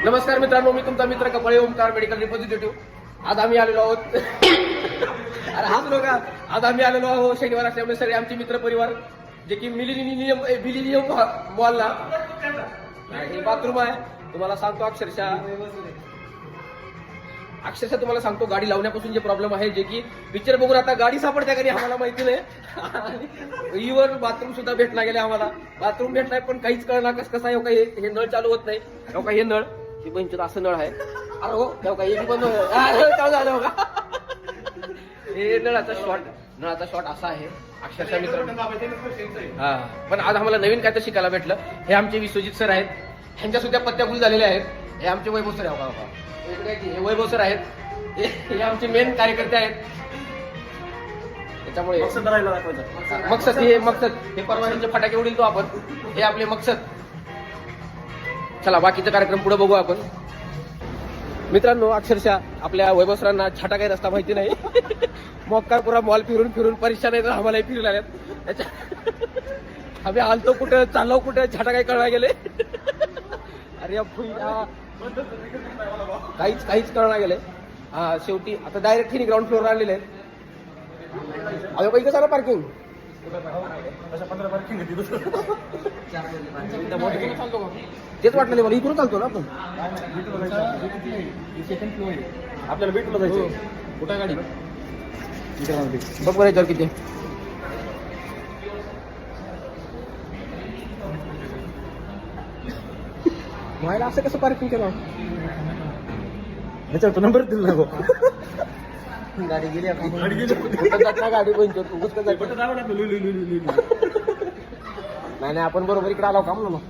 नमस्कार मित्रांनो, मी तुमचा मित्र कपाळे ओमकार मेडिकल रिप्रेझेंटेटिव्ह. आज आम्ही आलेलो आहोत अरे हाच लोका आज आम्ही आलेलो आहोत शनिवार असल्यामुळे सगळे आमचे मित्र परिवार जे की मिलिनियम मॉलला. हे बाथरूम आहे. तुम्हाला सांगतो अक्षरशः तुम्हाला सांगतो, गाडी लावण्यापासून जे प्रॉब्लेम आहे, जे की पिक्चर बघून आता गाडी सापडत्या का नाही आम्हाला माहिती नाही. इव्हन बाथरूम सुद्धा भेटला गेले आम्हाला. बाथरूम भेटलाय पण काहीच कळणार कसं आहे. काही हे नळ चालू होत नाही. का हे नळ ही पंचत असं नळ आहे. अरे हो काही हे बंद चालू झालं बघा. हे नळाचा शॉट असा आहे अक्षरशः मित्र. हा पण आज आम्हाला नवीन काय तर शिकायला भेटलं. हे आमचे विश्वजित सर आहेत. ह्यांच्या सुद्धा पत्त्या गुल झालेल्या आहेत. हे आमचे वैभव सर आहे. हे वैभव सर आहेत. हे आमचे मेन कार्यकर्ते आहेत. त्याच्यामुळे मकसद हे परवानचे फटाके उडील तो आपण. हे आपले मकसद. चला बाकीचा कार्यक्रम पुढे बघू आपण. मित्रांनो, अक्षरशः आपल्या वैभव सरांना छाटा काही रस्ता माहिती नाही. मोक्कारपुरा मॉल फिरून परीक्षा नाही तर आम्हालाही फिरून आल्यात. आम्ही आलतो कुठं चाललो कुठं छाटा काही कळवा गेले. अरे काहीच कळणार गेले. हा शेवटी आता डायरेक्ट हिने ग्राउंड फ्लोअर आणलेले आहेत. अरे काही कसं पार्किंग तेच वाटलं नाही मला. इकडून चालतो ना आपण. आपल्याला भेटूला जायचं. कुठं गाडी बघ बरं याच्यावर किती. मायला असं कसं पार्किंग केलं. तो नंबर दिला गाडी गेली गाडी नाही आपण बरोबर इकडे आलो का म्हणून.